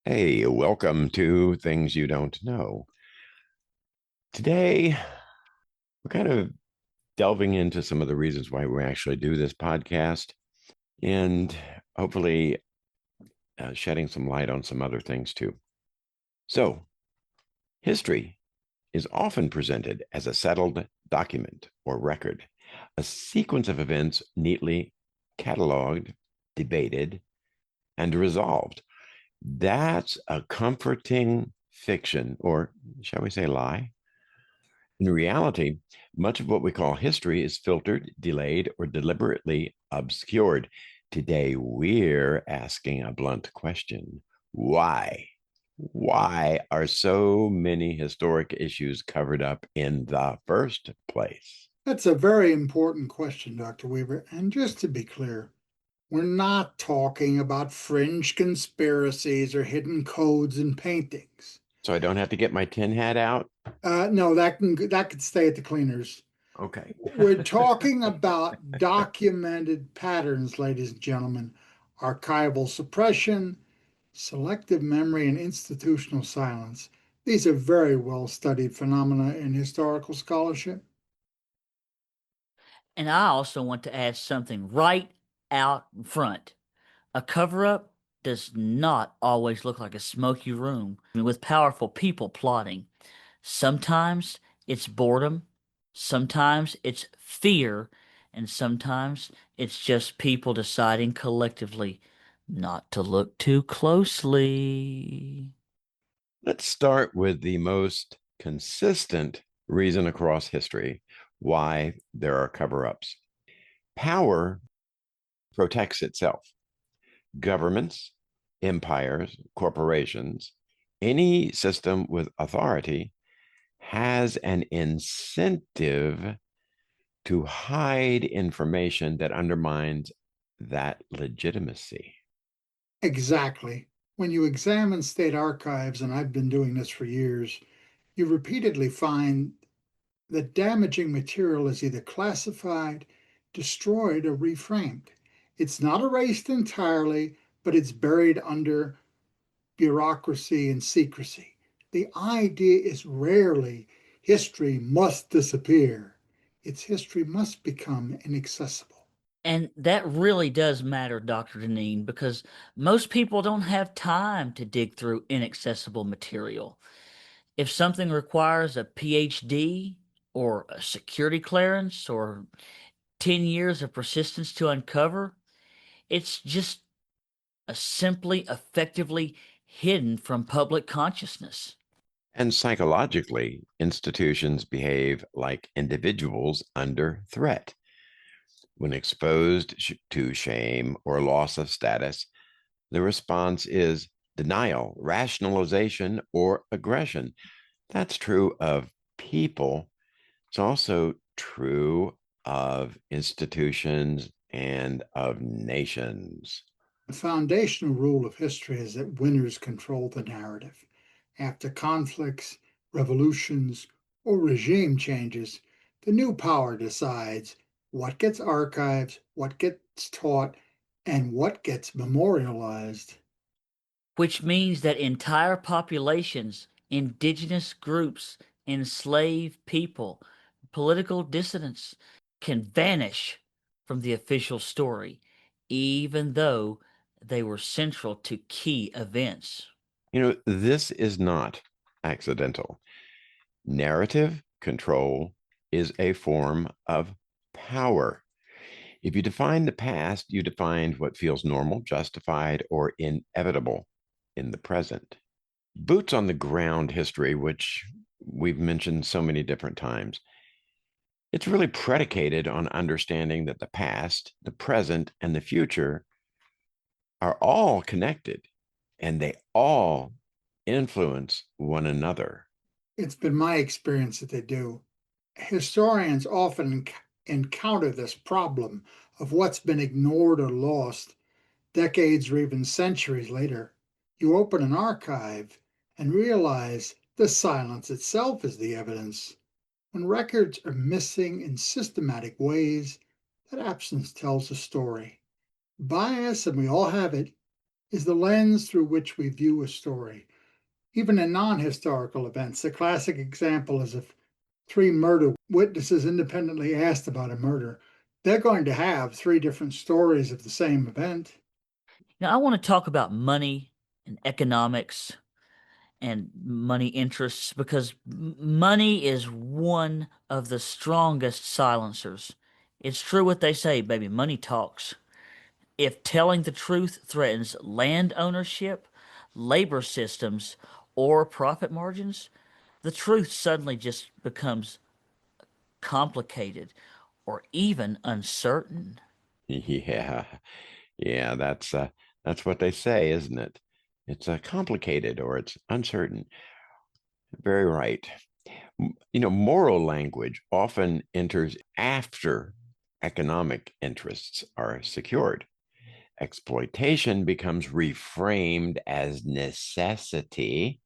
Hey, welcome to Things You Don't Know. Today, we're kind of delving into some of the reasons why we actually do this podcast and hopefully shedding some light on some other things too. So, history is often presented as a settled document or record, a sequence of events neatly cataloged, debated, and resolved. That's a comforting fiction, or shall we say lie? In reality, much of what we call history is filtered, delayed, or deliberately obscured. Today, we're asking a blunt question. Why? Why are so many historic issues covered up in the first place? That's a very important question, Dr. Weaver. And just to be clear, we're not talking about fringe conspiracies or hidden codes and paintings. So I don't have to get my tin hat out? No, that could stay at the cleaners. Okay. We're talking about documented patterns, ladies and gentlemen, archival suppression, selective memory, and institutional silence. These are very well studied phenomena in historical scholarship. And I also want to add something right out front. A cover up does not always look like a smoky room with powerful people plotting. Sometimes it's boredom, sometimes it's fear, and sometimes it's just people deciding collectively not to look too closely. Let's start with the most consistent reason across history why there are cover ups. Power protects itself. Governments, empires, corporations, any system with authority has an incentive to hide information that undermines that legitimacy. Exactly. When you examine state archives, and I've been doing this for years, you repeatedly find that damaging material is either classified, destroyed, or reframed. It's not erased entirely, but it's buried under bureaucracy and secrecy. The idea is rarely history must disappear. Its history must become inaccessible. And that really does matter, Dr. Deneen, because most people don't have time to dig through inaccessible material. If something requires a PhD or a security clearance or 10 years of persistence to uncover, it's just simply effectively hidden from public consciousness. And psychologically, institutions behave like individuals under threat. When exposed to shame or loss of status, the response is denial, rationalization, or aggression. That's true of people. It's also true of institutions and of nations. The foundational rule of history is that winners control the narrative. After conflicts, revolutions, or regime changes, the new power decides what gets archived, what gets taught, and what gets memorialized. Which means that entire populations, indigenous groups, enslaved people, political dissidents can vanish from the official story, even though they were central to key events. This is not accidental. Narrative control is a form of power. If you define the past, you define what feels normal, justified, or inevitable in the present. Boots on the ground history, which we've mentioned so many different times, it's really predicated on understanding that the past, the present, and the future are all connected and they all influence one another. It's been my experience that they do. Historians often encounter this problem of what's been ignored or lost decades or even centuries later. You open an archive and realize the silence itself is the evidence. When records are missing in systematic ways, that absence tells a story. Bias, and we all have it, is the lens through which we view a story. Even in non historical events, a classic example is if three murder witnesses independently asked about a murder, they're going to have three different stories of the same event. Now, I want to talk about money and economics and money interests because money is one of the strongest silencers. It's true what they say, baby, money talks. If telling the truth threatens land ownership, labor systems, or profit margins, the truth suddenly just becomes complicated or even uncertain. Yeah, yeah, that's what they say, isn't it? It's complicated or it's uncertain. Very right. Moral language often enters after economic interests are secured. Exploitation becomes reframed as necessity,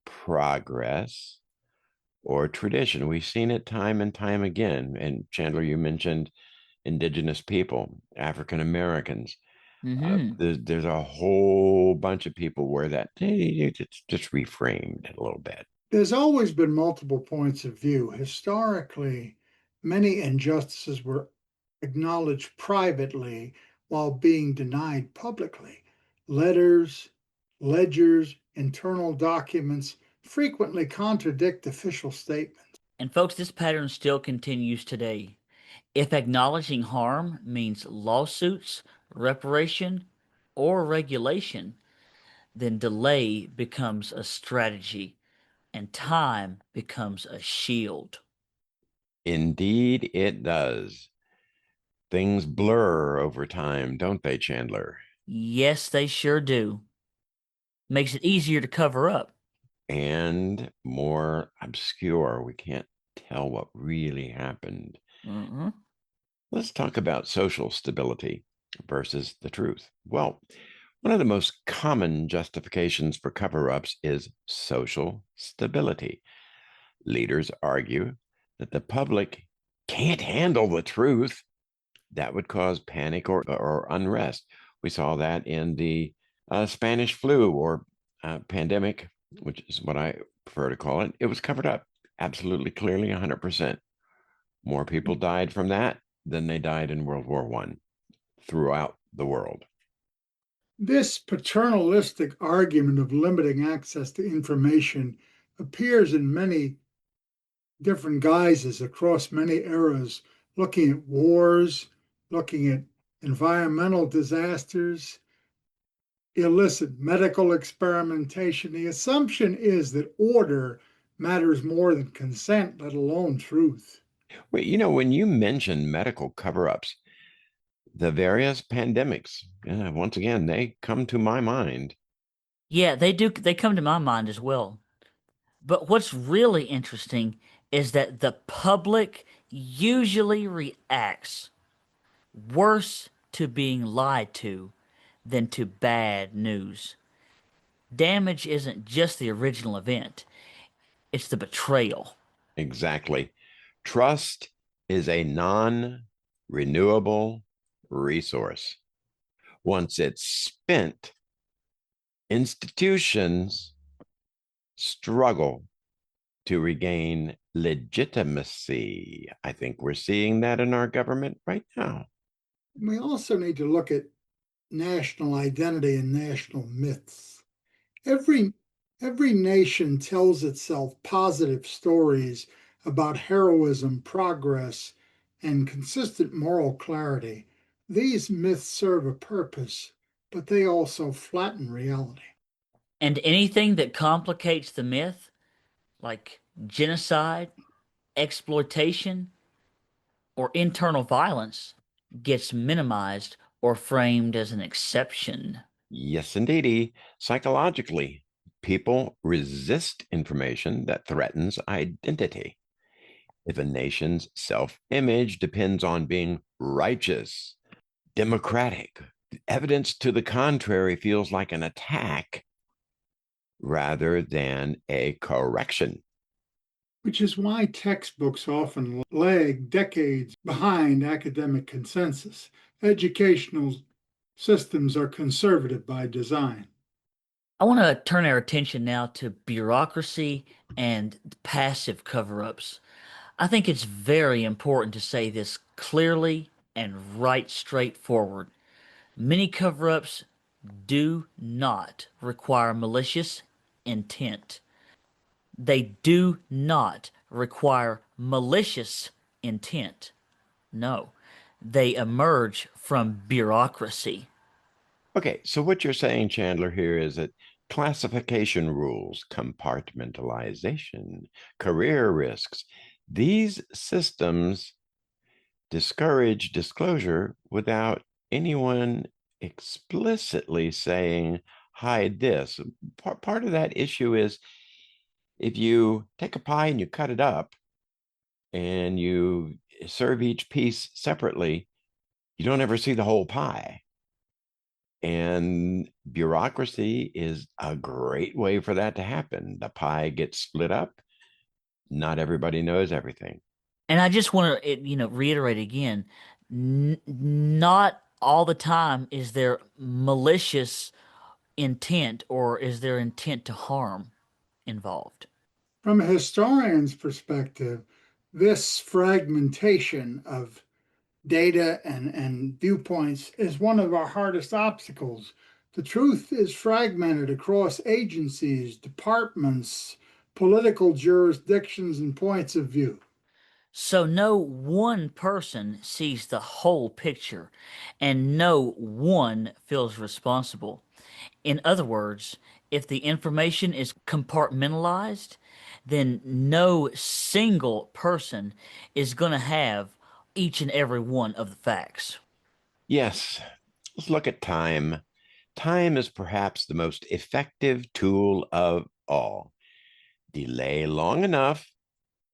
progress, or tradition. We've seen it time and time again. And Chandler, you mentioned indigenous people, African Americans. Hmm. There's a whole bunch of people where it's just reframed a little bit. There's always been multiple points of view. Historically, many injustices were acknowledged privately while being denied publicly. Letters, ledgers, internal documents frequently contradict official statements. And folks, this pattern still continues today. If acknowledging harm means lawsuits, reparation, or regulation, then delay becomes a strategy and time becomes a shield. Indeed, it does. Things blur over time, don't they, Chandler? Yes, they sure do. Makes it easier to cover up. And more obscure. We can't tell what really happened. Mhm. Let's talk about social stability versus the truth. Well, one of the most common justifications for cover ups is social stability. Leaders argue that the public can't handle the truth. That would cause panic or unrest. We saw that in the Spanish flu or pandemic, which is what I prefer to call it. It was covered up absolutely clearly 100%. More people died from that than they died in World War One throughout the world. This paternalistic argument of limiting access to information appears in many different guises across many eras, looking at wars, looking at environmental disasters, illicit medical experimentation. The assumption is that order matters more than consent, let alone truth. Well, when you mention medical cover ups, the various pandemics, once again, they come to my mind. Yeah, they do. They come to my mind as well. But what's really interesting is that the public usually reacts worse to being lied to than to bad news. Damage isn't just the original event, it's the betrayal. Exactly. Trust is a non renewable resource. Once it's spent, institutions struggle to regain legitimacy. I think we're seeing that in our government right now. We also need to look at national identity and national myths. Every every nation tells itself positive stories about heroism, progress, and consistent moral clarity. These myths serve a purpose, but they also flatten reality. And anything that complicates the myth, like genocide, exploitation, or internal violence, gets minimized or framed as an exception. Yes, indeedy. Psychologically, people resist information that threatens identity. If a nation's self image depends on being righteous, democratic, evidence to the contrary feels like an attack rather than a correction. Which is why textbooks often lag decades behind academic consensus. Educational systems are conservative by design. I want to turn our attention now to bureaucracy and passive cover-ups. I think it's very important to say this clearly and right straightforward. Many cover-ups do not require malicious intent. They do not require malicious intent. No, they emerge from bureaucracy. Okay, so what you're saying, Chandler, here is that classification rules, compartmentalization, career risks, these systems discourage disclosure without anyone explicitly saying, hide this. Part of that issue is if you take a pie and you cut it up and you serve each piece separately, you don't ever see the whole pie. And bureaucracy is a great way for that to happen. The pie gets split up. Not everybody knows everything. And I just want to, reiterate again, not all the time is there malicious intent or is there intent to harm involved. From a historian's perspective, this fragmentation of data and viewpoints is one of our hardest obstacles. The truth is fragmented across agencies, departments, political jurisdictions, and points of view. So no one person sees the whole picture and no one feels responsible. In other words, if the information is compartmentalized, then no single person is going to have each and every one of the facts. Yes, let's look at time. Time is perhaps the most effective tool of all. Delay long enough,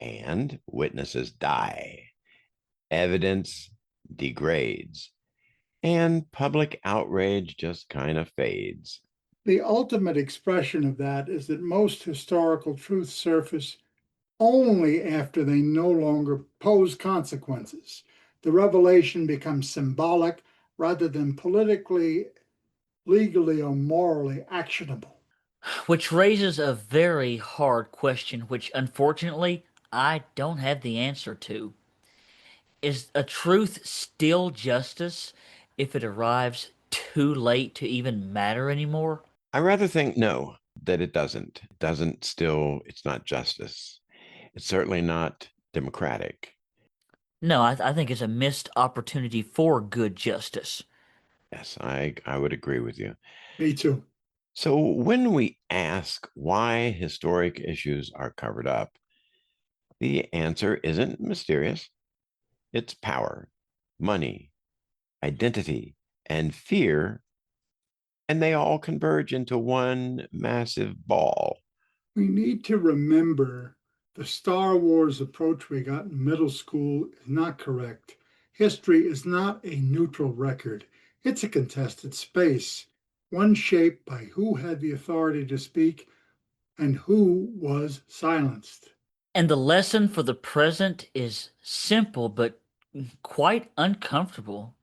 and witnesses die. Evidence degrades, and public outrage just kind of fades. The ultimate expression of that is that most historical truths surface only after they no longer pose consequences. The revelation becomes symbolic rather than politically, legally, or morally actionable. Which raises a very hard question, which unfortunately I don't have the answer to. Is a truth still justice if it arrives too late to even matter anymore? I rather think no, that it doesn't. It doesn't still, it's not justice. It's certainly not democratic. No, I think it's a missed opportunity for good justice. Yes, I would agree with you. Me too. So when we ask why historic issues are covered up, the answer isn't mysterious. It's power, money, identity, and fear, and they all converge into one massive ball. We need to remember the Star Wars approach we got in middle school is not correct. History is not a neutral record, it's a contested space, one shaped by who had the authority to speak and who was silenced. And the lesson for the present is simple but quite uncomfortable.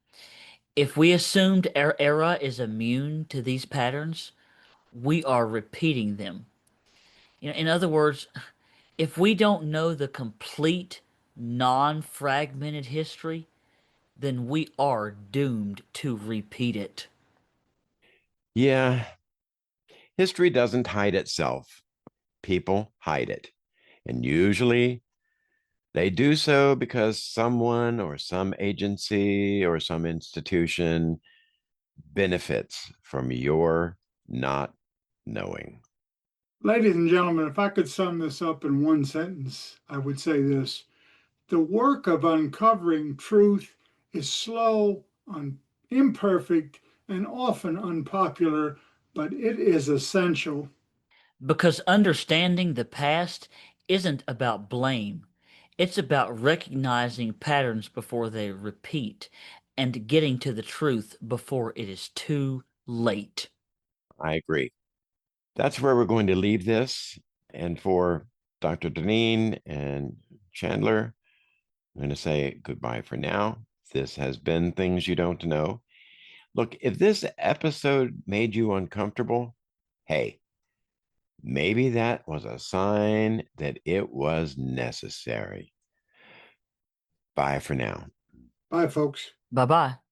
If we assumed our era is immune to these patterns, we are repeating them. In other words, if we don't know the complete, non-fragmented history, then we are doomed to repeat it. Yeah, history doesn't hide itself. People hide it. And usually they do so because someone or some agency or some institution benefits from your not knowing. Ladies and gentlemen, if I could sum this up in one sentence, I would say this: the work of uncovering truth is slow, imperfect, and often unpopular, but it is essential. Because understanding the past isn't about blame. It's about recognizing patterns before they repeat and getting to the truth before it is too late. I agree. That's where we're going to leave this. And for Dr. Deneen and Chandler, I'm going to say goodbye for now. This has been Things You Don't Know. Look, if this episode made you uncomfortable, hey, maybe that was a sign that it was necessary. Bye for now. Bye, folks. Bye bye.